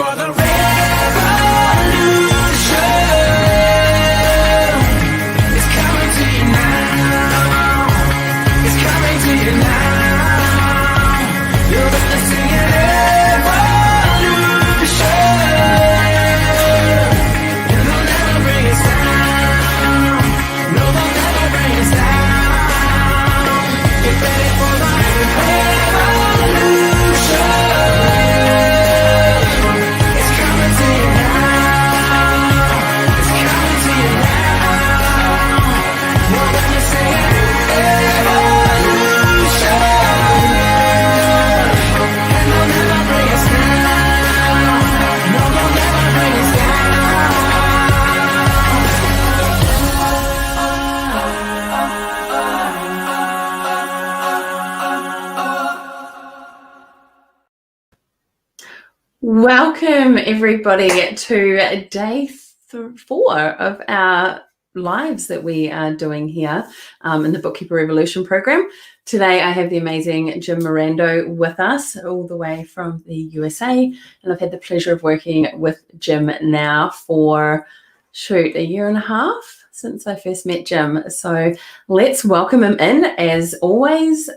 for the revolution. It's coming to you now. It's coming to you now. You're witnessing an evolution. And they'll never bring us down. No, they'll never bring us down. Get ready for the revolution. It's coming to you now. It's coming to you now. You're witnessing an evolution. And they'll never bring us down. No, they'll never bring us Welcome, everybody, to day 4 of our lives that we are doing here in the Bookkeeper Revolution program. Today, I have the amazing Jim Mirando with us, all the way from the USA, and I've had the pleasure of working with Jim now for, a year and a half since I first met Jim. So let's welcome him in. As always,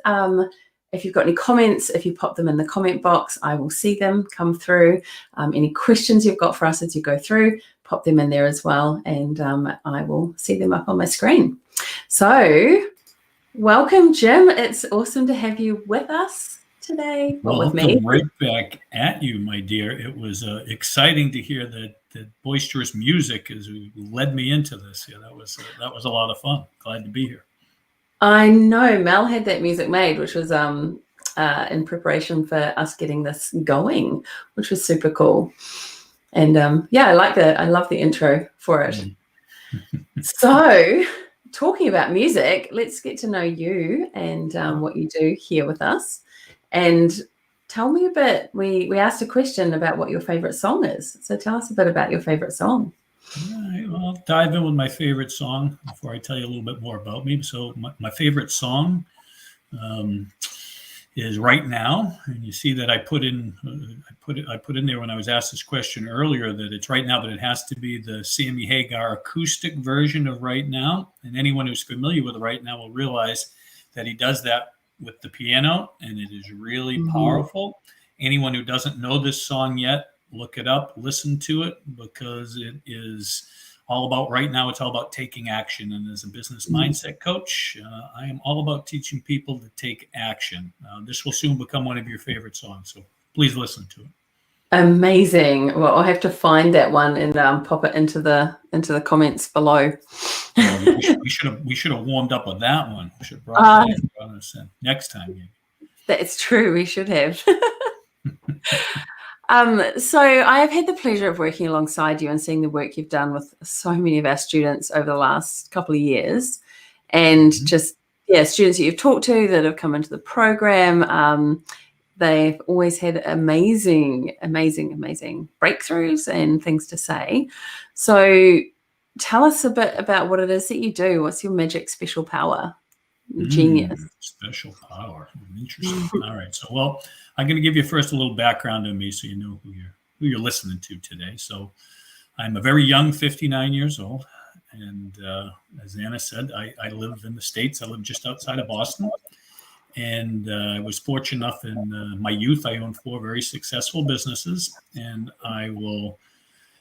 if you've got any comments, if you pop them in the comment box, I will see them come through. Any questions you've got for us as you go through, pop them in there as well, and I will see them up on my screen. So welcome, Jim. It's awesome to have you with us today. Welcome with me. Right back at you, my dear. It was exciting to hear the boisterous music as you led me into this. Yeah, that was a lot of fun. Glad to be here. I know Mel had that music made, which was in preparation for us getting this going, which was super cool. And I love the intro for it. So talking about music, let's get to know you and what you do here with us. And tell me a bit, we asked a question about what your favorite song is. So tell us a bit about your favorite song. All right, well, I'll dive in with my favorite song before I tell you a little bit more about me. So my favorite song is Right Now, and you see that I put in there when I was asked this question earlier that it's Right Now, but it has to be the Sammy Hagar acoustic version of Right Now. And anyone who's familiar with Right Now will realize that he does that with the piano, and it is really powerful. Anyone who doesn't know this song yet, look it up, listen to it, because it is all about right now. It's all about taking action. And as a business mindset coach, I am all about teaching people to take action. This will soon become one of your favorite songs, so please listen to it. Amazing. Well, I'll have to find that one and pop it into the comments below. We should have warmed up with that one. We should have brought that in next time. Maybe. That's true. We should have. So I have had the pleasure of working alongside you and seeing the work you've done with so many of our students over the last couple of years, and students that you've talked to that have come into the program. They've always had amazing breakthroughs and things to say. So tell us a bit about what it is that you do. What's your magic special power? Genius. Special power. Interesting. All right. So, well, I'm going to give you first a little background on me so you know who you're listening to today. So I'm a very young 59 years old. And as Anna said, I live in the States. I live just outside of Boston. And I was fortunate enough in my youth, I owned 4 very successful businesses. And I will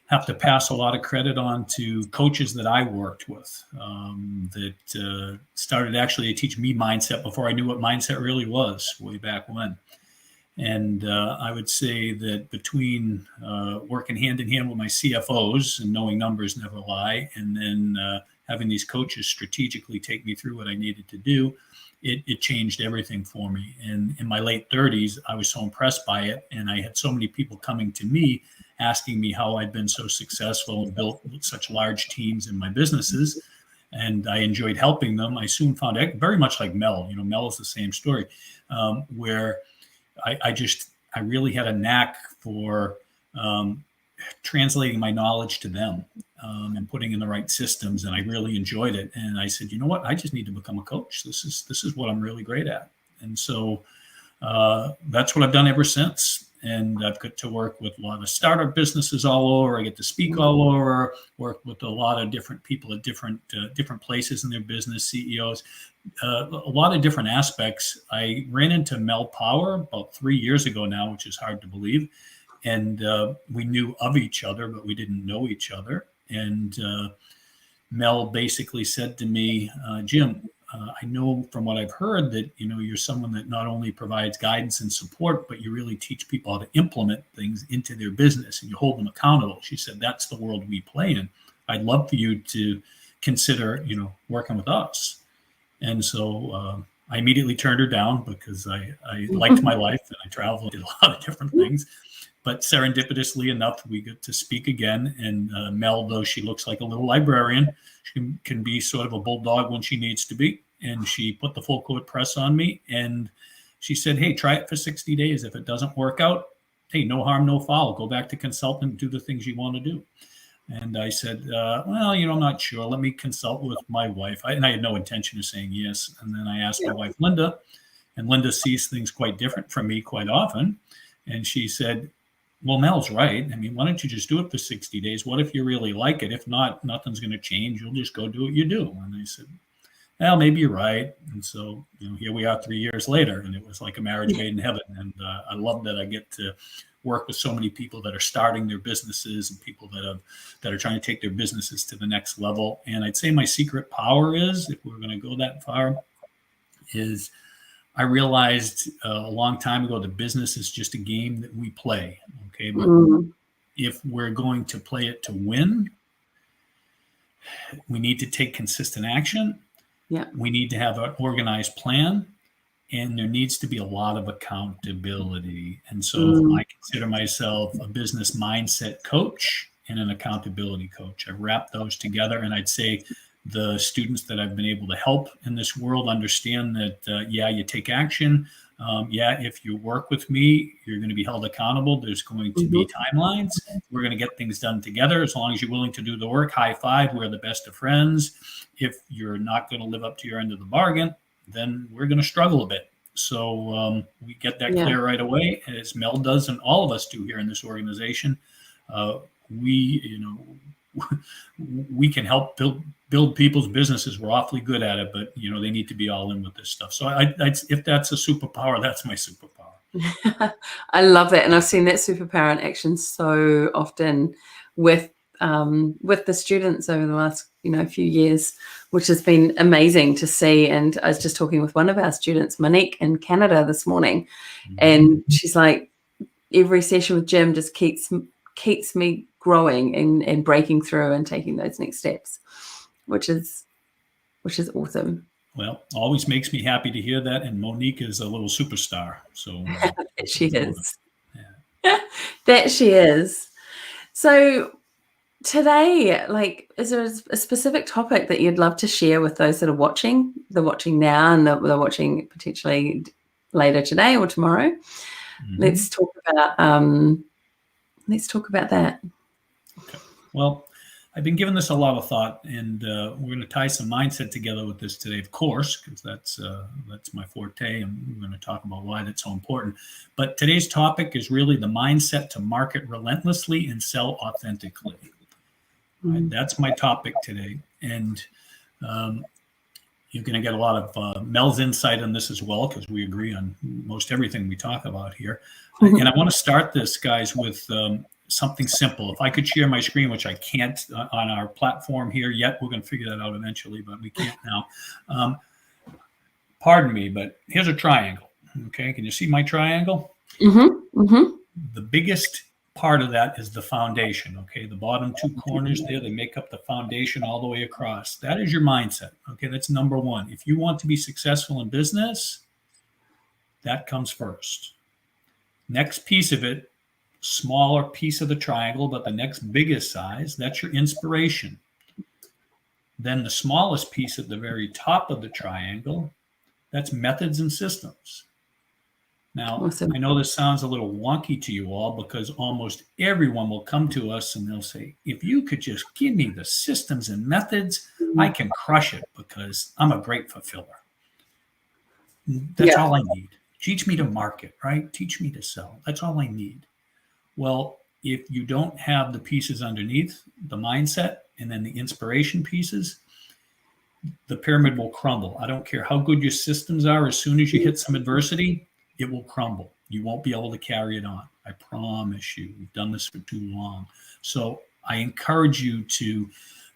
have to pass a lot of credit on to coaches that I worked with that started actually to teach me mindset before I knew what mindset really was way back when. And I would say that between working hand in hand with my CFOs and knowing numbers never lie, and then having these coaches strategically take me through what I needed to do, it changed everything for me. And in my late 30s, I was so impressed by it. And I had so many people coming to me asking me how I'd been so successful and built such large teams in my businesses. And I enjoyed helping them. I soon found out, very much like Mel, Mel is the same story, where I really had a knack for translating my knowledge to them and putting in the right systems. And I really enjoyed it. And I said, you know what, I just need to become a coach. This is what I'm really great at. And so that's what I've done ever since. And I've got to work with a lot of startup businesses all over. I get to speak all over, work with a lot of different people at different places in their business, CEOs, a lot of different aspects. I ran into Mel Power about 3 years ago now, which is hard to believe. And we knew of each other, but we didn't know each other. And Mel basically said to me, Jim, I know from what I've heard that, you're someone that not only provides guidance and support, but you really teach people how to implement things into their business and you hold them accountable. She said, that's the world we play in. I'd love for you to consider, working with us. And so I immediately turned her down because I liked my life and I traveled, did a lot of different things. But serendipitously enough, we get to speak again. And Mel, though she looks like a little librarian, she can be sort of a bulldog when she needs to be. And she put the full court press on me. And she said, hey, try it for 60 days. If it doesn't work out, hey, no harm, no foul. Go back to consultant and do the things you want to do. And I said, well, I'm not sure. Let me consult with my wife. And I had no intention of saying yes. And then I asked my wife, Linda, and Linda sees things quite different from me quite often. And she said, well, Mel's right. I mean, why don't you just do it for 60 days? What if you really like it? If not, nothing's going to change. You'll just go do what you do. And I said, well, maybe you're right. And so, here we are 3 years later, and it was like a marriage made in heaven. And I love that I get to work with so many people that are starting their businesses and people that are trying to take their businesses to the next level. And I'd say my secret power is, if we're going to go that far, is I realized a long time ago that business is just a game that we play. Okay. But if we're going to play it to win, we need to take consistent action. Yeah. We need to have an organized plan, and there needs to be a lot of accountability. And so I consider myself a business mindset coach and an accountability coach. I wrap those together, and I'd say the students that I've been able to help in this world understand that, you take action. If you work with me, you're going to be held accountable. There's going to be timelines. We're going to get things done together. As long as you're willing to do the work, high five, we're the best of friends. If you're not going to live up to your end of the bargain, then we're going to struggle a bit. So we get that clear right away, as Mel does and all of us do here in this organization. We can help build people's businesses. We're awfully good at it, but they need to be all in with this stuff. So if that's a superpower, that's my superpower. I love that. And I've seen that superpower in action so often with the students over the last, few years, which has been amazing to see. And I was just talking with one of our students, Monique, in Canada this morning, and she's like, every session with Jim just keeps me growing and breaking through and taking those next steps, which is awesome. Well, always makes me happy to hear that. And Monique is a little superstar. So that she is. Yeah. That she is. So today, is there a specific topic that you'd love to share with those that are watching? They're watching now and they're watching potentially later today or tomorrow. Let's talk about that. Okay. Well, I've been giving this a lot of thought, and we're going to tie some mindset together with this today, of course, because that's my forte, and we're going to talk about why that's so important. But today's topic is really the mindset to market relentlessly and sell authentically. Right? That's my topic today, and you're going to get a lot of Mel's insight on this as well, because we agree on most everything we talk about here. And I want to start this, guys, with something simple. If I could share my screen, which I can't on our platform here yet, we're going to figure that out eventually, but we can't now. Pardon me, but here's a triangle. Okay, can you see my triangle? The biggest part of that is the foundation. Okay, the bottom two corners there, they make up the foundation all the way across. That is your mindset. Okay, that's number one. If you want to be successful in business, that comes first. Next piece of it, smaller piece of the triangle, but the next biggest size, that's your inspiration. Then the smallest piece at the very top of the triangle, that's methods and systems. Now, awesome. I know this sounds a little wonky to you all, because almost everyone will come to us and they'll say, if you could just give me the systems and methods, I can crush it because I'm a great fulfiller. That's all I need. Teach me to market, right? Teach me to sell. That's all I need. Well, if you don't have the pieces underneath, the mindset, and then the inspiration pieces, the pyramid will crumble. I don't care how good your systems are. As soon as you hit some adversity, it will crumble. You won't be able to carry it on. I promise you. We've done this for too long. So I encourage you to,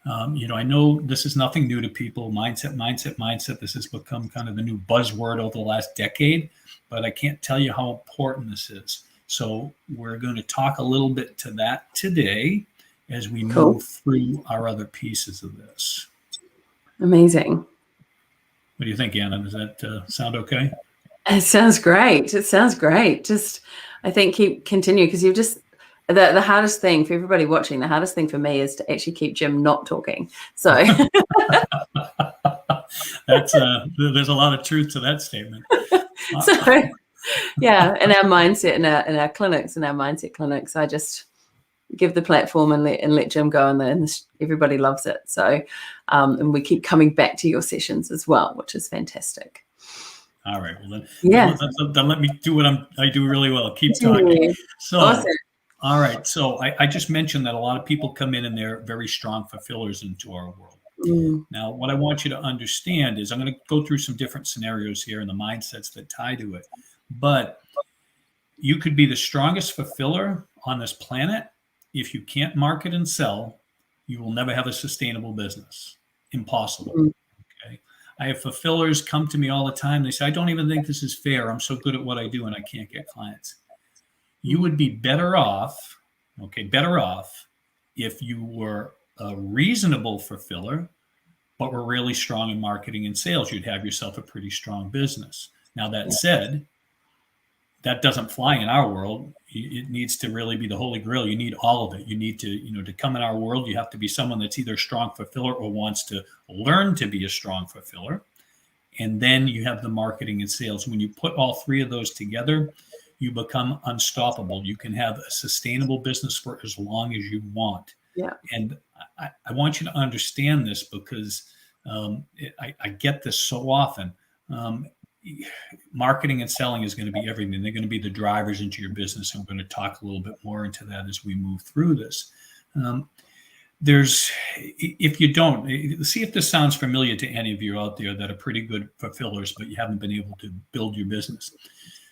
I know this is nothing new to people. Mindset. This has become kind of the new buzzword over the last decade, but I can't tell you how important this is. So we're going to talk a little bit to that today as we move through our other pieces of this. Amazing. What do you think, Anna? Does that sound okay? It sounds great. It sounds great. Just, I think continue, because you've just, the hardest thing for everybody watching, the hardest thing for me is to actually keep Jim not talking. So that's there's a lot of truth to that statement. So yeah, in our mindset, in our clinics, in our mindset clinics, I just give the platform and let Jim go, and everybody loves it. So and we keep coming back to your sessions as well, which is fantastic. All right. Well, then let me do what I do really well. Keep talking. Yeah. So, awesome. All right. So I just mentioned that a lot of people come in and they're very strong fulfillers into our world. Now, what I want you to understand is I'm going to go through some different scenarios here and the mindsets that tie to it. But you could be the strongest fulfiller on this planet. If you can't market and sell, you will never have a sustainable business. Impossible. Okay. I have fulfillers come to me all the time. They say, I don't even think this is fair. I'm so good at what I do and I can't get clients. You would be better off if you were a reasonable fulfiller, but were really strong in marketing and sales. You'd have yourself a pretty strong business. Now, that said, that doesn't fly in our world. It needs to really be the holy grail. You need all of it. You need to, to come in our world, you have to be someone that's either a strong fulfiller or wants to learn to be a strong fulfiller. And then you have the marketing and sales. When you put all three of those together, you become unstoppable. You can have a sustainable business for as long as you want. Yeah. And I want you to understand this because I get this so often. Marketing and selling is going to be everything. They're going to be the drivers into your business. And we're going to talk a little bit more into that as we move through this. If you don't, see if this sounds familiar to any of you out there that are pretty good fulfillers, but you haven't been able to build your business.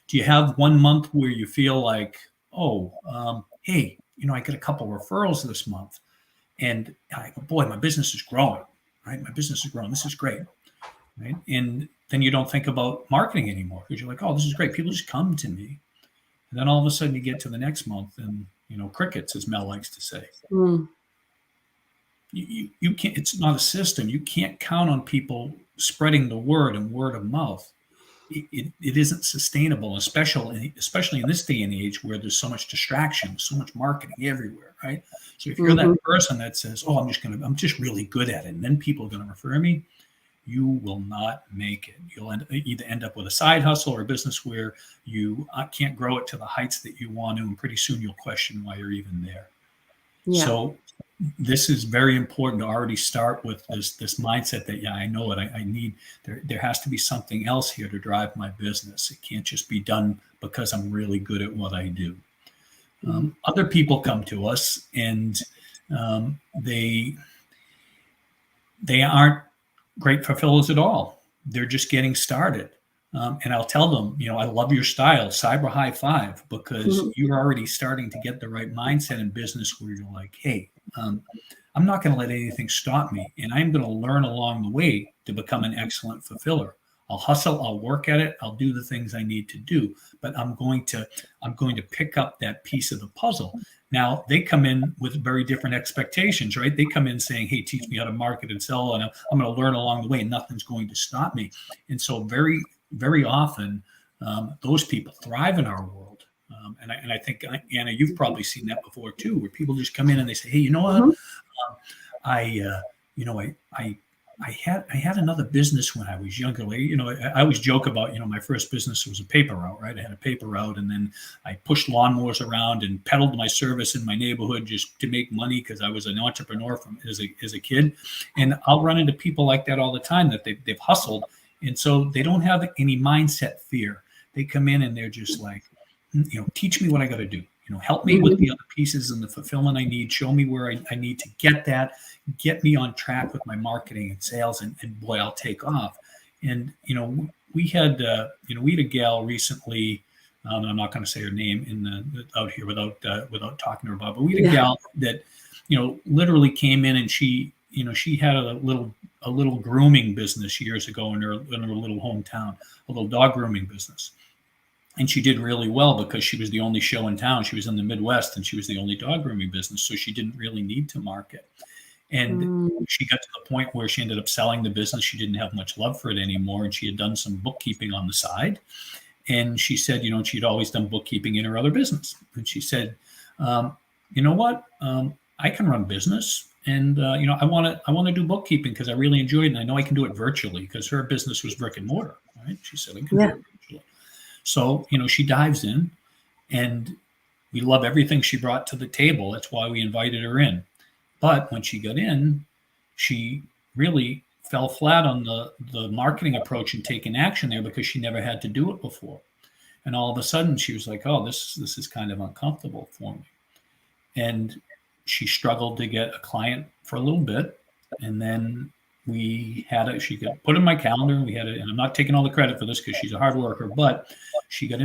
Do you have 1 month where you feel like, hey, I get a couple referrals this month, and I go, boy, my business is growing, right? My business is growing. This is great, right? And then you don't think about marketing anymore because you're like, oh, this is great. People just come to me. And then all of a sudden you get to the next month and, crickets, as Mel likes to say. You can't, it's not a system. You can't count on people spreading the word and word of mouth. It isn't sustainable, especially in this day and age where there's so much distraction, so much marketing everywhere, right? So if you're that person that says, "Oh, I'm just really good at it," and then people are going to refer me, you will not make it. You'll either end up with a side hustle or a business where you can't grow it to the heights that you want to, and pretty soon you'll question why you're even there. Yeah. So this is very important to already start with this mindset that, I know it. I need, there has to be something else here to drive my business. It can't just be done because I'm really good at what I do. Other people come to us and they aren't great fulfillers at all. They're just getting started. And I'll tell them, I love your style, cyber high five, because you're already starting to get the right mindset in business where you're like, hey, I'm not going to let anything stop me. And I'm going to learn along the way to become an excellent fulfiller. I'll hustle, I'll work at it, I'll do the things I need to do, but I'm going to pick up that piece of the puzzle. Now, they come in with very different expectations, right? They come in saying, hey, teach me how to market and sell, and I'm going to learn along the way, and nothing's going to stop me. And so very, very often, those people thrive in our world. And I think, Anna, you've probably seen that before too, where people just come in and they say, hey, you know what? I had another business when I was younger. I always joke about, my first business was a paper route, right? I had a paper route, and then I pushed lawnmowers around and peddled my service in my neighborhood just to make money because I was an entrepreneur as a kid. And I'll run into people like that all the time that they've hustled. And so they don't have any mindset fear. they come in and they're just like, teach me what I got to do. Help me with the other pieces and the fulfillment I need. Show me where I need to get that. Get me on track with my marketing and sales, and boy, I'll take off. And we had a gal recently. I'm not going to say her name out here without talking to her about. But we had a gal that literally came in, and she had a little grooming business years ago in her little hometown, a little dog grooming business. And she did really well because she was the only show in town. She was in the Midwest, and she was the only dog grooming business. So she didn't really need to market. And she got to the point where she ended up selling the business. She didn't have much love for it anymore. And she had done some bookkeeping on the side. And she said, she'd always done bookkeeping in her other business. And she said, you know what? I can run business. And, I want to do bookkeeping because I really enjoy it. And I know I can do it virtually because her business was brick and mortar. Right? She said, I can do it virtually. So, she dives in, and we love everything she brought to the table. That's why we invited her in. But when she got in, she really fell flat on the marketing approach and taking action there because she never had to do it before. And all of a sudden she was like, oh, this is kind of uncomfortable for me. And she struggled to get a client for a little bit. And then she got put in my calendar, and and I'm not taking all the credit for this because she's a hard worker, but she got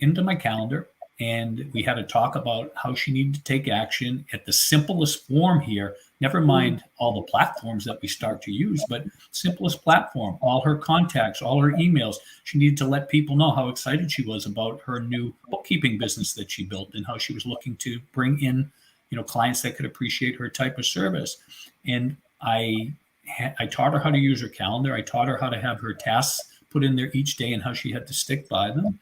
into my calendar, and we had to talk about how she needed to take action at the simplest form here. Never mind all the platforms that we start to use, but simplest platform, all her contacts, all her emails. She needed to let people know how excited she was about her new bookkeeping business that she built and how she was looking to bring in, clients that could appreciate her type of service. And I taught her how to use her calendar. I taught her how to have her tasks put in there each day and how she had to stick by them.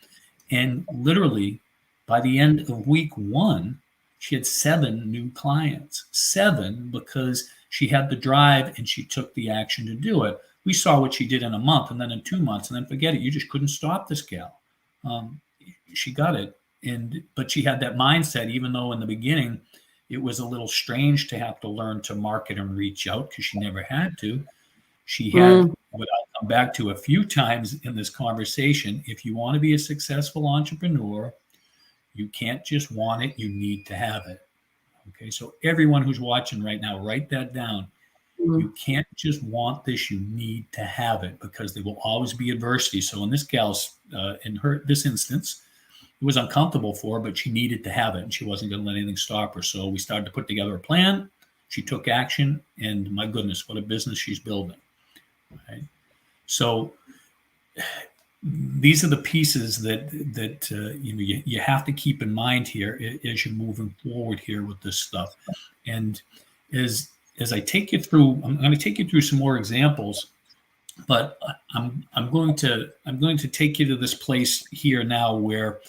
And literally, by the end of week 1, she had 7 new clients. 7, because she had the drive and she took the action to do it. We saw what she did in a month, and then in 2 months, and then forget it. You just couldn't stop this gal. She got it. But she had that mindset, even though in the beginning, it was a little strange to have to learn to market and reach out because she never had to. She had, what I'll come back to a few times in this conversation, if you want to be a successful entrepreneur, you can't just want it, you need to have it. Okay, so everyone who's watching right now, write that down. You can't just want this, you need to have it because there will always be adversity. So in this gal's, this instance, it was uncomfortable for her, but she needed to have it, and she wasn't going to let anything stop her. So we started to put together a plan. She took action, and my goodness, what a business she's building. Right? So these are the pieces that you have to keep in mind here as you're moving forward here with this stuff. And as I take you through, I'm going to take you through some more examples. But I'm going to take you to this place here now where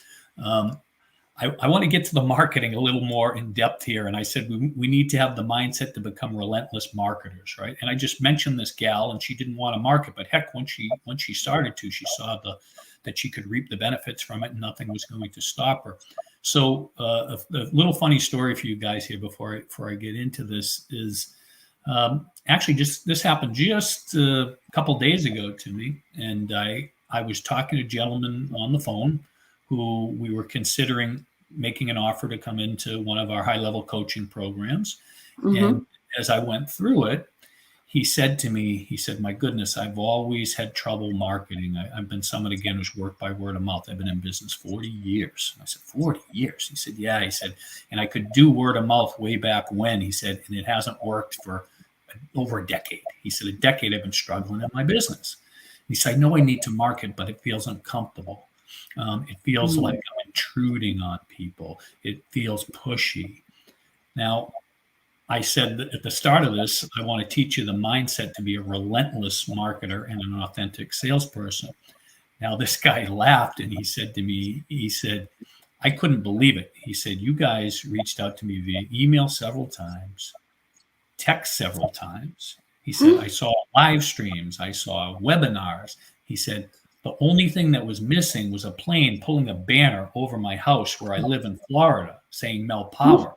I want to get to the marketing a little more in depth here. And I said we need to have the mindset to become relentless marketers, right? And I just mentioned this gal, and she didn't want to market, but heck, once she started to, she saw that she could reap the benefits from it, and nothing was going to stop her. So a little funny story for you guys here before I get into this is. Actually, this happened just a couple days ago to me, and I was talking to a gentleman on the phone who we were considering making an offer to come into one of our high-level coaching programs. And as I went through it, he said to me, my goodness, I've always had trouble marketing. I've been someone, again, who's worked by word of mouth. I've been in business 40 years. I said, 40 years? He said, yeah. He said, and I could do word of mouth way back when, he said, and it hasn't worked for over a decade. He said, a decade I've been struggling in my business. He said, I know I need to market, but it feels uncomfortable. It feels like I'm intruding on people. It feels pushy. Now, I said that at the start of this, I want to teach you the mindset to be a relentless marketer and an authentic salesperson. Now, this guy laughed, and he said to me, I couldn't believe it. He said, you guys reached out to me via email several times, text several times. He said, I saw live streams. I saw webinars. He said, the only thing that was missing was a plane pulling a banner over my house where I live in Florida saying Mel Power.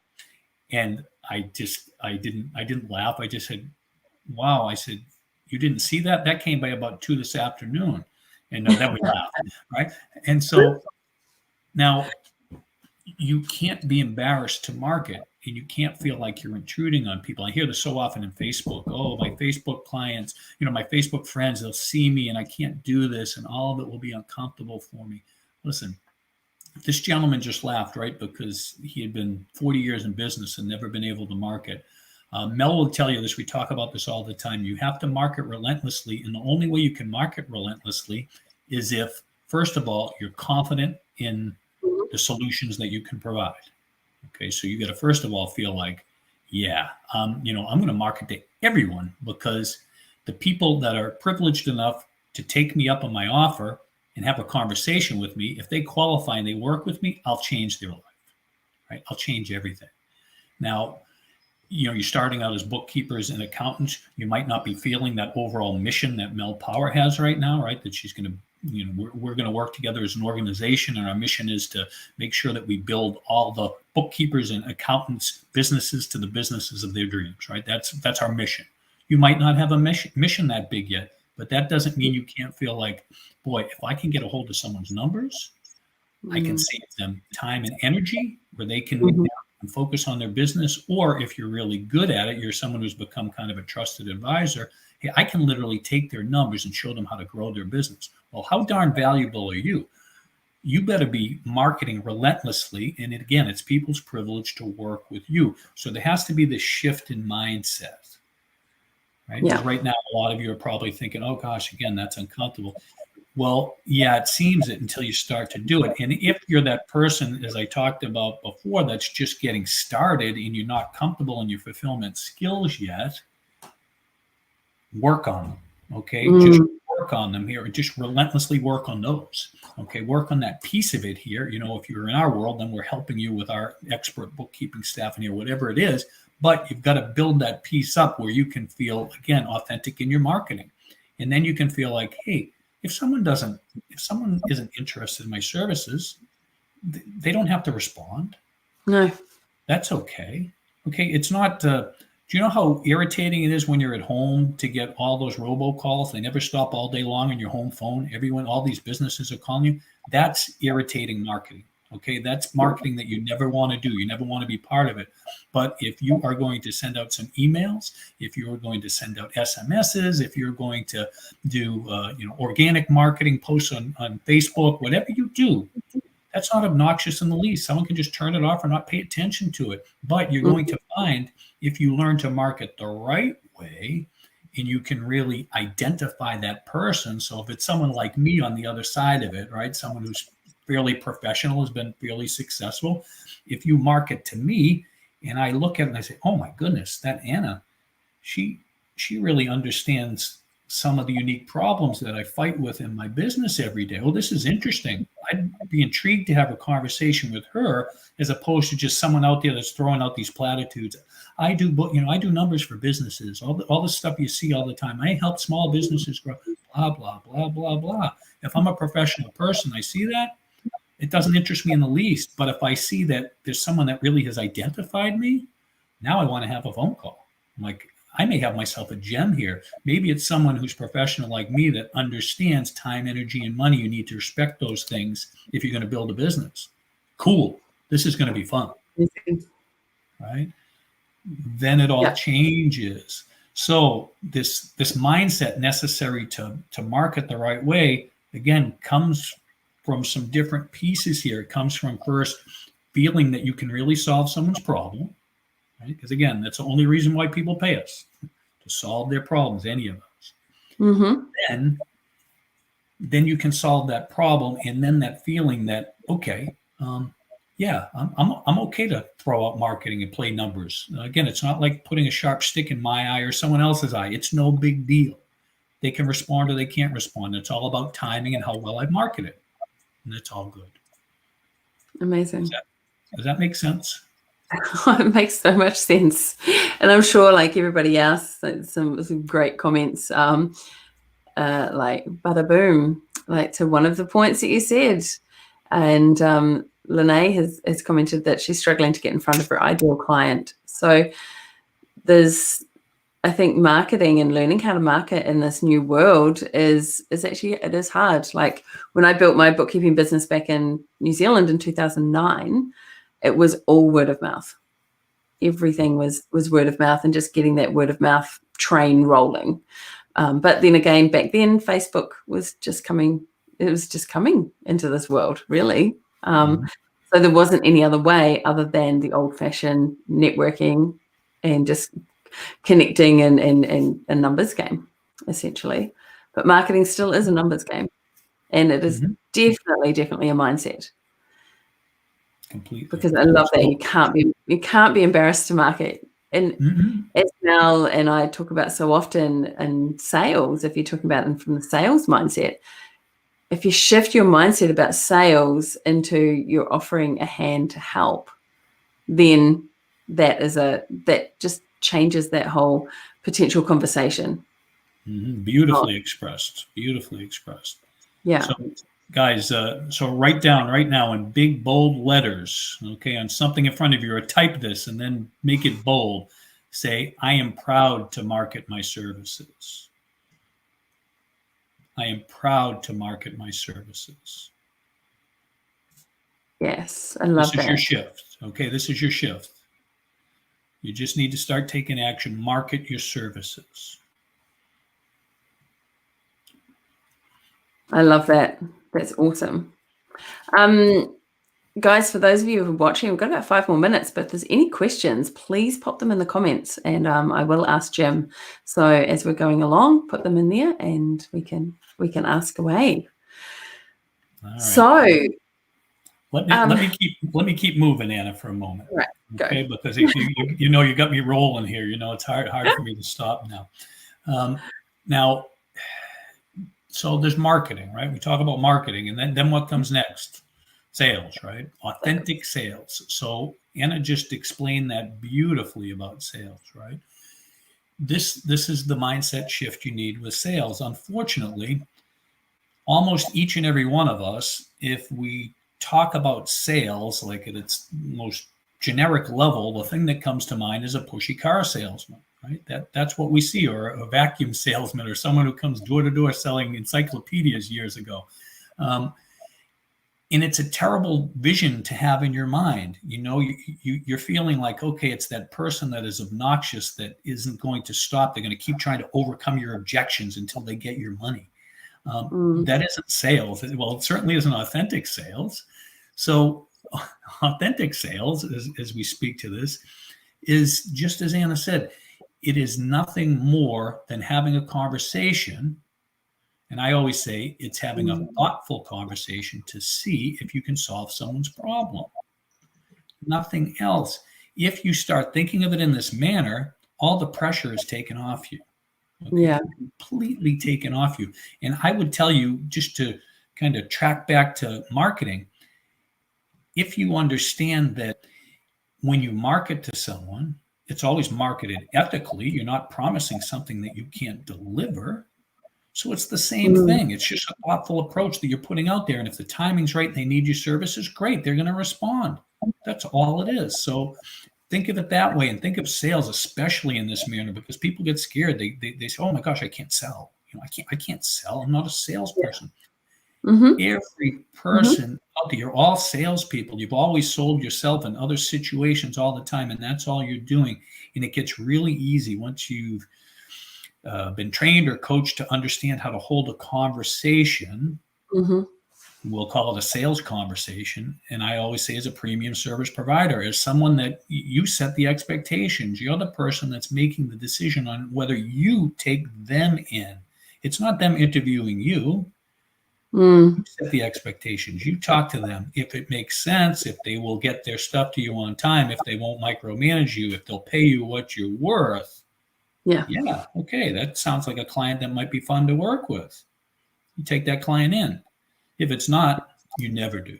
And I didn't laugh. I just said, wow. I said, you didn't see that? That came by about 2 this afternoon. And then we laugh, right? And so now you can't be embarrassed to market, and you can't feel like you're intruding on people. I hear this so often in Facebook. Oh, my Facebook clients, my Facebook friends, they'll see me and I can't do this, and all of it will be uncomfortable for me. Listen, this gentleman just laughed, right? Because he had been 40 years in business and never been able to market. Mel will tell you this. We talk about this all the time. You have to market relentlessly. And the only way you can market relentlessly is if, first of all, you're confident in the solutions that you can provide. Okay. So you got to, first of all, feel like, yeah, I'm going to market to everyone, because the people that are privileged enough to take me up on my offer and have a conversation with me, if they qualify and they work with me, I'll change their life, right? I'll change everything. Now, you're starting out as bookkeepers and accountants. You might not be feeling that overall mission that Mel Power has right now, right? That she's going to, we're going to work together as an organization, and our mission is to make sure that we build all the bookkeepers and accountants' businesses to the businesses of their dreams, right? That's our mission. You might not have a mission that big yet, but that doesn't mean you can't feel like, boy, if I can get a hold of someone's numbers, I can save them time and energy where they can focus on their business. Or if you're really good at it, you're someone who's become kind of a trusted advisor. Hey, I can literally take their numbers and show them how to grow their business. Well, how darn valuable are you? You better be marketing relentlessly. And again, it's people's privilege to work with you. So there has to be this shift in mindset, right? Yeah. Right now, a lot of you are probably thinking, oh gosh, again, that's uncomfortable. Well, yeah, it seems it until you start to do it. And if you're that person, as I talked about before, that's just getting started and you're not comfortable in your fulfillment skills yet, work on them, okay? Just work on them here and just relentlessly work on those, okay? Work on that piece of it here. If you're in our world, then we're helping you with our expert bookkeeping staff in here, whatever it is. But you've got to build that piece up where you can feel, again, authentic in your marketing. And then you can feel like, hey, if someone isn't interested in my services, they don't have to respond. No. That's okay. Okay. It's not, do you know how irritating it is when you're at home to get all those robocalls? They never stop all day long on your home phone. All these businesses are calling you. That's irritating marketing. Okay. That's marketing that you never want to do. You never want to be part of it. But if you are going to send out some emails, if you're going to send out SMSs, if you're going to do, organic marketing posts on Facebook, whatever you do, that's not obnoxious in the least. Someone can just turn it off or not pay attention to it. But you're going to find, if you learn to market the right way, and you can really identify that person. So if it's someone like me on the other side of it, right? Someone who's fairly professional, has been fairly successful. If you market to me and I look at it and I say, oh my goodness, that Anna, she really understands some of the unique problems that I fight with in my business every day. Oh, this is interesting. I'd be intrigued to have a conversation with her as opposed to just someone out there that's throwing out these platitudes. I do numbers for businesses, all the stuff you see all the time. I help small businesses grow, blah, blah, blah, blah, blah. If I'm a professional person, I see that. It doesn't interest me in the least. But if I see that there's someone that really has identified me, now I want to have a phone call. I'm like, I may have myself a gem here. Maybe it's someone who's professional like me that understands time, energy, and money. You need to respect those things if you're going to build a business. Cool. This is going to be fun. Right? Then it all changes. So this mindset necessary to market the right way, again, comes from some different pieces here. It comes from first feeling that you can really solve someone's problem, right? Because again, that's the only reason why people pay us, to solve their problems, any of us. Then you can solve that problem, and then that feeling that, okay, I'm okay to throw out marketing and play numbers. Again, it's not like putting a sharp stick in my eye or someone else's eye. It's no big deal. They can respond or they can't respond. It's all about timing and how well I've marketed. And it's all good. Amazing. Does that make sense? It makes so much sense. And I'm sure like everybody else, some great comments, like bada boom, like to one of the points that you said. And Lene has commented that she's struggling to get in front of her ideal client. So there's I think marketing and learning how to market in this new world is actually, it is hard. Like when I built my bookkeeping business back in New Zealand in 2009, it was all word of mouth. Everything was word of mouth and just getting that word of mouth train rolling. But then again, back then, Facebook was just coming. It was just coming into this world, really. So there wasn't any other way other than the old-fashioned networking and just connecting and a numbers game, essentially. But marketing still is a numbers game, and it is definitely a mindset. Completely. Because I love that you can't be embarrassed to market. And as Mel and I talk about so often in sales, if you're talking about them from the sales mindset, if you shift your mindset about sales into you're offering a hand to help, then that just changes that whole potential conversation. Beautifully expressed. Yeah. So guys, so write down right now in big bold letters, okay, on something in front of you, or type this and then make it bold. Say, I am proud to market my services. I am proud to market my services. Yes, I love that. This is your shift. Okay, this is your shift. You just need to start taking action. Market your services. I love that. That's awesome. Guys, for those of you who are watching, we've got about 5 more minutes, but if there's any questions, please pop them in the comments and I will ask Jim. So as we're going along, put them in there and we can ask away. All right. So let me keep moving, Anna, for a moment. Right, okay, go. Because if you got me rolling here. It's hard for me to stop now. Now, so there's marketing, right? We talk about marketing, and then what comes next? Sales, right? Authentic sales. So Anna just explained that beautifully about sales, right? This is the mindset shift you need with sales. Unfortunately, almost each and every one of us, if we talk about sales like at its most generic level, the thing that comes to mind is a pushy car salesman, right? That's what we see, or a vacuum salesman, or someone who comes door to door selling encyclopedias years ago. And it's a terrible vision to have in your mind. You're feeling like, okay, it's that person that is obnoxious that isn't going to stop. They're going to keep trying to overcome your objections until they get your money. That isn't sales. Well, it certainly isn't authentic sales. So authentic sales, as we speak to this, is just as Anna said, it is nothing more than having a conversation. And I always say it's having a thoughtful conversation to see if you can solve someone's problem. Nothing else. If you start thinking of it in this manner, all the pressure is taken off you. Okay? Yeah. Completely taken off you. And I would tell you, just to kind of track back to marketing, if you understand that when you market to someone, it's always marketed ethically. You're not promising something that you can't deliver. So it's the same thing. It's just a thoughtful approach that you're putting out there. And if the timing's right and they need your services, great, they're going to respond. That's all it is. So think of it that way, and think of sales, especially in this manner, because people get scared. They say, "Oh my gosh, I can't sell. I can't sell. I'm not a salesperson." Every person out there, you're all salespeople. You've always sold yourself in other situations all the time, and that's all you're doing. And it gets really easy once you've been trained or coached to understand how to hold a conversation. We'll call it a sales conversation. And I always say, as a premium service provider, as someone that you set the expectations, you're the person that's making the decision on whether you take them in. It's not them interviewing you. You set the expectations. You talk to them. If it makes sense, if they will get their stuff to you on time, if they won't micromanage you, if they'll pay you what you're worth. Yeah. Okay. That sounds like a client that might be fun to work with. You take that client in. If it's not, you never do,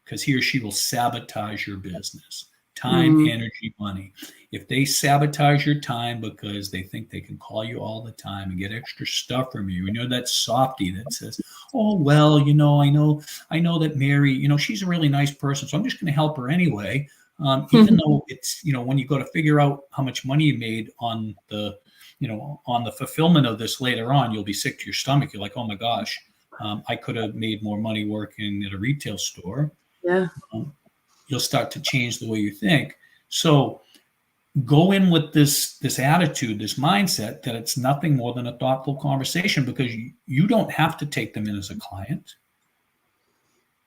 because he or she will sabotage your business. Time, energy, money. If they sabotage your time because they think they can call you all the time and get extra stuff from you, that softy that says, "Oh, well, I know that Mary, she's a really nice person, so I'm just going to help her anyway." Even though it's, when you go to figure out how much money you made on the on the fulfillment of this later on, you'll be sick to your stomach. You're like, oh my gosh, I could have made more money working at a retail store. Yeah. You'll start to change the way you think. So go in with this attitude, this mindset that it's nothing more than a thoughtful conversation, because you don't have to take them in as a client.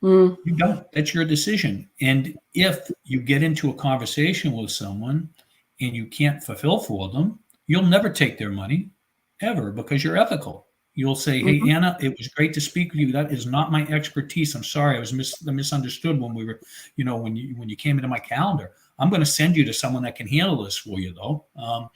You don't. That's your decision. And if you get into a conversation with someone and you can't fulfill for them, you'll never take their money ever, because you're ethical. You'll say, hey, Anna, it was great to speak with you. That is not my expertise. I'm sorry. I was misunderstood when we were, when you came into my calendar. I'm going to send you to someone that can handle this for you, though. I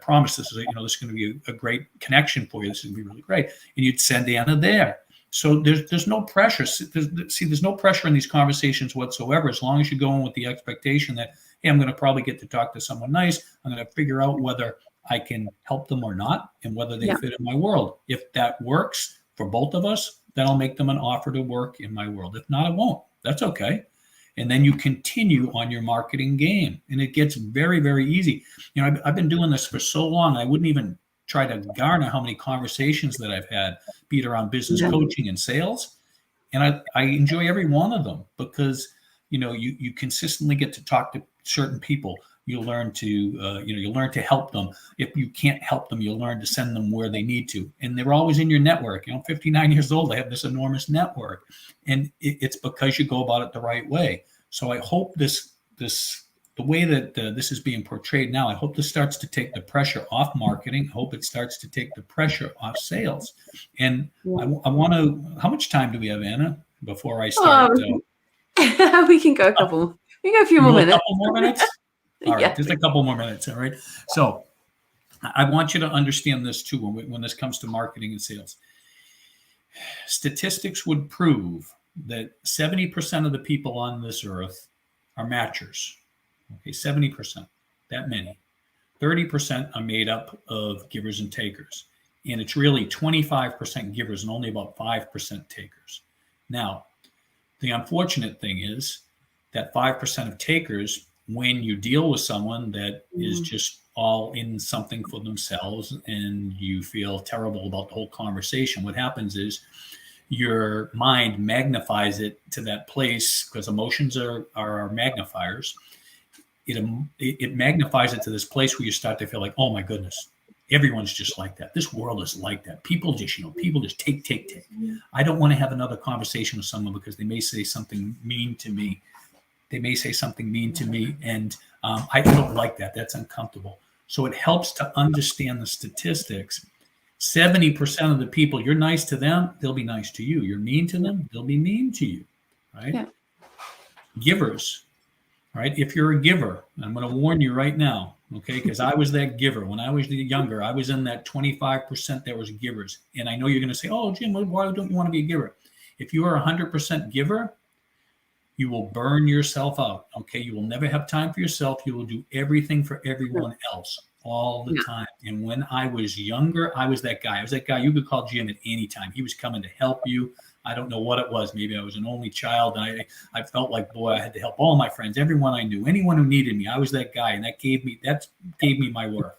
promise this is, this is going to be a great connection for you. This is going to be really great. And you'd send Anna there. So there's no pressure. There's no pressure in these conversations whatsoever, as long as you go in with the expectation that, hey, I'm going to probably get to talk to someone nice. I'm going to figure out whether I can help them or not, and whether they fit in my world. If that works for both of us, then I'll make them an offer to work in my world. If not, I won't. That's okay. And then you continue on your marketing game, and it gets very, very easy. I've been doing this for so long, I wouldn't even try to garner how many conversations that I've had, be it around business coaching and sales. And I enjoy every one of them, because, you consistently get to talk to certain people. You'll learn to help them. If you can't help them, you'll learn to send them where they need to. And they're always in your network. 59 years old, I have this enormous network, and it's because you go about it the right way. So I hope the way that this is being portrayed now, I hope this starts to take the pressure off marketing. I hope it starts to take the pressure off sales. And I want to, how much time do we have, Anna, before I start? We can go a few more minutes. A couple more minutes? All right, just a couple more minutes. All right. So I want you to understand this too, when this comes to marketing and sales. Statistics would prove that 70% of the people on this earth are matchers. Okay, 70%, that many. 30% are made up of givers and takers. And it's really 25% givers and only about 5% takers. Now, the unfortunate thing is that 5% of takers, when you deal with someone that is just all in something for themselves and you feel terrible about the whole conversation, what happens is your mind magnifies it to that place, because emotions are magnifiers. It magnifies it to this place where you start to feel like, oh my goodness, everyone's just like that. This world is like that. People just take. I don't want to have another conversation with someone because they may say something mean to me. And I don't like that. That's uncomfortable. So it helps to understand the statistics. 70% of the people, you're nice to them, they'll be nice to you. You're mean to them, they'll be mean to you, right? Yeah. Givers, right? If you're a giver, I'm going to warn you right now, okay? Because I was that giver. When I was younger, I was in that 25% that was givers. And I know you're going to say, oh, Jim, why don't you want to be a giver? If you are 100% giver, you will burn yourself out, okay? You will never have time for yourself. You will do everything for everyone else all the time. And when I was younger, I was that guy. I was that guy you could call Jim at any time. He was coming to help you. I don't know what it was. Maybe I was an only child. And I felt like, boy, I had to help all my friends, everyone I knew, anyone who needed me. I was that guy. And that gave me my worth.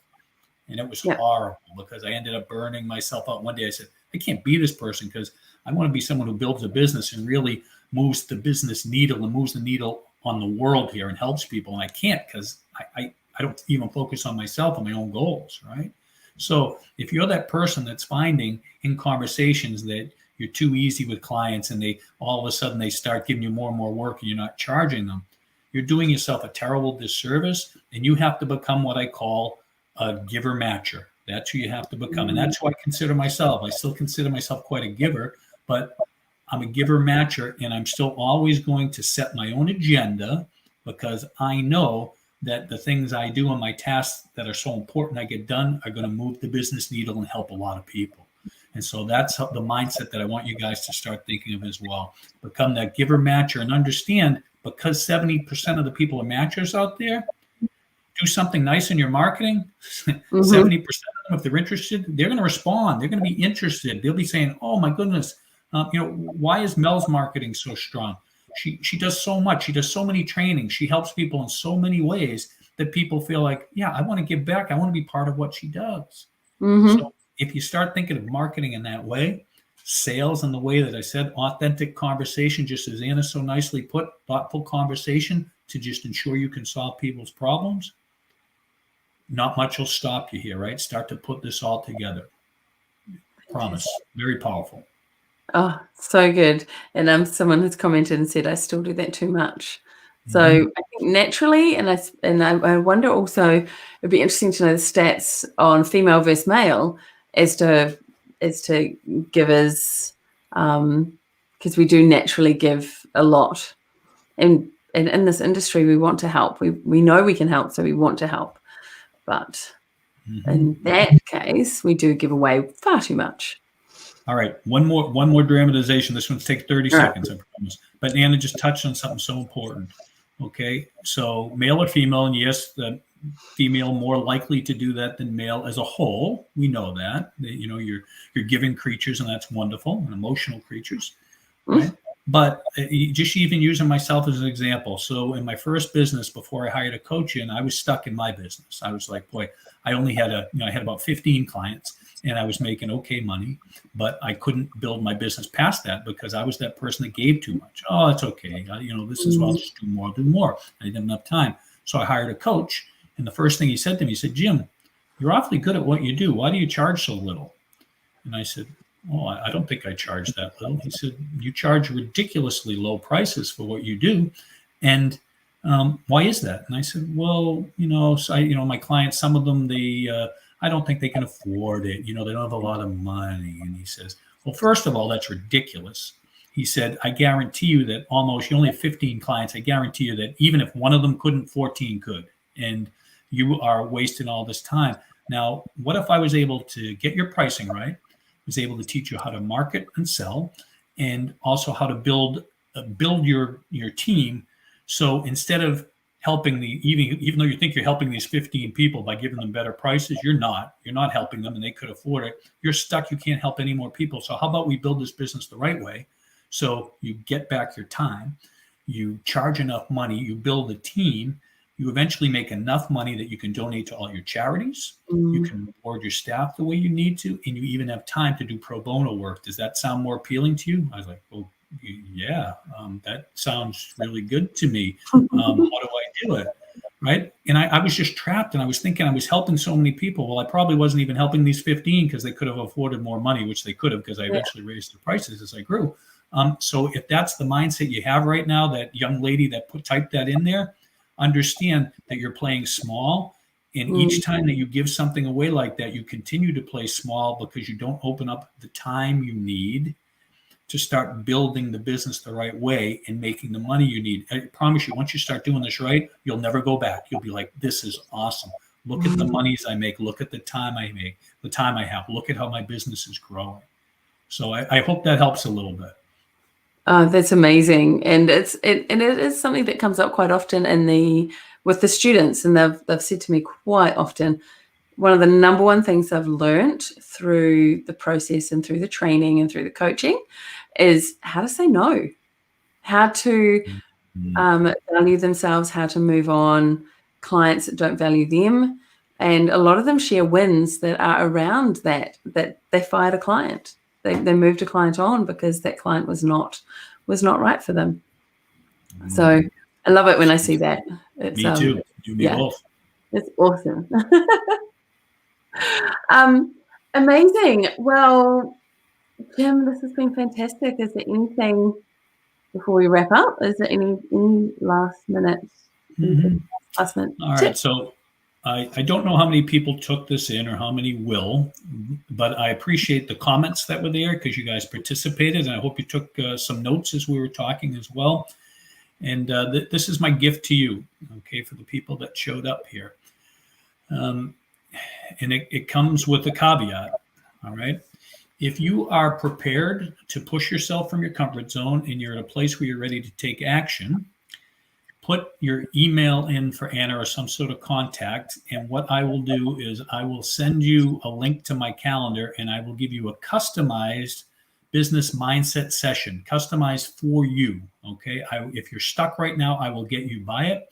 And it was horrible, because I ended up burning myself out. One day I said, I can't be this person, because I want to be someone who builds a business and really moves the business needle and moves the needle on the world here and helps people. And I can't, because I don't even focus on myself and my own goals, right? So if you're that person that's finding in conversations that you're too easy with clients and they all of a sudden they start giving you more and more work and you're not charging them, you're doing yourself a terrible disservice, and you have to become what I call a giver matcher. That's who you have to become. And that's who I consider myself. I still consider myself quite a giver, but I'm a giver matcher, and I'm still always going to set my own agenda, because I know that the things I do and my tasks that are so important I get done are going to move the business needle and help a lot of people. And so that's the mindset that I want you guys to start thinking of as well. Become that giver matcher, and understand, because 70% of the people are matchers out there, do something nice in your marketing. 70% of them, if they're interested, they're going to respond. They're going to be interested. They'll be saying, oh my goodness, why is Mel's marketing so strong? She does so much. She does so many trainings. She helps people in so many ways. that people feel like, yeah, I want to give back. I want to be part of what she does. Mm-hmm. So if you start thinking of marketing in that way, sales in the way that I said, authentic conversation, just as Anna so nicely put, thoughtful conversation to just ensure you can solve people's problems, not much will stop you here, right? Start to put this all together. Promise. Very powerful. Oh, so good. And someone has commented and said, I still do that too much. So Mhm. I think naturally, I wonder also, it'd be interesting to know the stats on female versus male as to givers, because we do naturally give a lot. And in this industry, we want to help. We know we can help, so we want to help. But Mhm. in that case, we do give away far too much. All right, one more dramatization. This one's take 30 All right. seconds, I promise. But Anna just touched on something so important. Okay, so male or female, and yes, the female more likely to do that than male as a whole. We know that. You know, you're giving creatures, and that's wonderful, and emotional creatures, right? But just even using myself as an example. So in my first business, before I hired a coach in, I was stuck in my business. I was like, boy, I only had I had about 15 clients, and I was making okay money, but I couldn't build my business past that because I was that person that gave too much. Oh, it's okay. This is, well, just do more. I didn't have enough time. So I hired a coach. And the first thing he said to me, he said, Jim, you're awfully good at what you do. Why do you charge so little? And I said, oh, I don't think I charge that little. He said, you charge ridiculously low prices for what you do. And why is that? And I said, well, my clients, some of them, I don't think they can afford it. They don't have a lot of money. And he says, well, first of all, that's ridiculous. He said, I guarantee you that you only have 15 clients. I guarantee you that even if one of them couldn't, 14 could. And you are wasting all this time. Now, what if I was able to get your pricing right, was able to teach you how to market and sell, and also how to build your team. So instead of helping even though you think you're helping these 15 people by giving them better prices, you're not helping them, and they could afford it. You're stuck. You can't help any more people. So how about we build this business the right way? So you get back your time, you charge enough money, you build a team, you eventually make enough money that you can donate to all your charities. You can reward your staff the way you need to, and you even have time to do pro bono work. Does that sound more appealing to you? I was like, well, yeah, that sounds really good to me. How do I do it? Right. And I was just trapped, and I was thinking I was helping so many people. Well, I probably wasn't even helping these 15 because they could have afforded more money, which they could have because I eventually raised the prices as I grew. So if that's the mindset you have right now, that young lady that typed that in there, understand that you're playing small. And each time that you give something away like that, you continue to play small because you don't open up the time you need to start building the business the right way and making the money you need. I promise you, once you start doing this right, you'll never go back. You'll be like, this is awesome. Look at the monies I make. Look at the time I make, the time I have. Look at how my business is growing. So I hope that helps a little bit. That's amazing, and it is something that comes up quite often with the students, and they've said to me quite often, one of the number one things I've learned through the process and through the training and through the coaching is how to say no, how to value themselves, how to move on, clients that don't value them, and a lot of them share wins that are around that they fired a client. They moved a client on because that client was not right for them. So I love it when I see that. It's, me too. You me both. It's awesome. Amazing. Well, Jim, this has been fantastic. Is there anything before we wrap up? Is there any last minute? All right. So I don't know how many people took this in or how many will, but I appreciate the comments that were there because you guys participated, and I hope you took some notes as we were talking as well. And this is my gift to you, okay, for the people that showed up here. And it comes with a caveat, all right? If you are prepared to push yourself from your comfort zone and you're at a place where you're ready to take action, put your email in for Anna or some sort of contact. And what I will do is I will send you a link to my calendar, and I will give you a customized business mindset session, customized for you. Okay. If you're stuck right now, I will get you by it.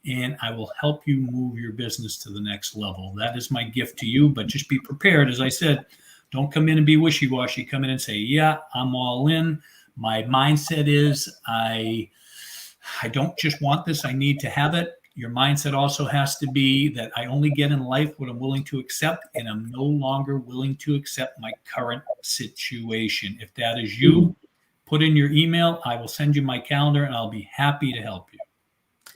and I will help you move your business to the next level. That is my gift to you, but just be prepared. As I said, don't come in and be wishy-washy. Come in and say, yeah, I'm all in. My mindset is I don't just want this, I need to have it. Your mindset also has to be that I only get in life what I'm willing to accept, and I'm no longer willing to accept my current situation. If that is you, put in your email. I will send you my calendar, and I'll be happy to help you.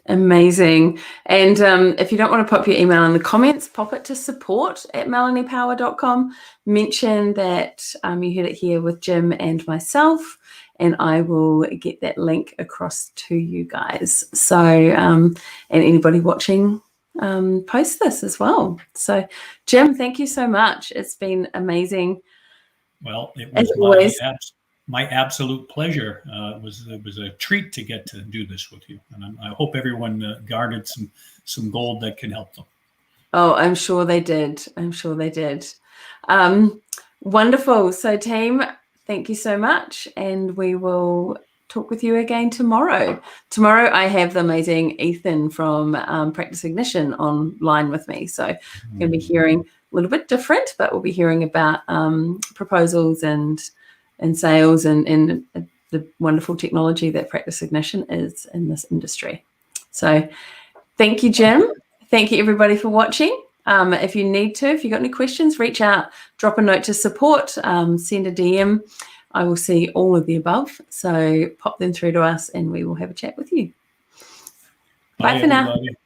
Amazing. And if you don't want to pop your email in the comments, pop it to support@melaniepower.com. Mention that you heard it here with Jim and myself, and I will get that link across to you guys. So, and anybody watching, post this as well. So, Jim, thank you so much. It's been amazing. Well, it As was always. my absolute pleasure. It was a treat to get to do this with you, and I hope everyone garnered some gold that can help them. Oh, I'm sure they did. I'm sure they did. Wonderful. So, team, thank you so much, and we will talk with you again tomorrow. Tomorrow, I have the amazing Ethan from Practice Ignition online with me. So, I'm going to be hearing a little bit different, but we'll be hearing about proposals and sales and the wonderful technology that Practice Ignition is in this industry. So thank you, Jim. Thank you, everybody, for watching. If you've got any questions, reach out, drop a note to support, send a DM. I will see all of the above. So pop them through to us and we will have a chat with you. Bye for now. Everybody.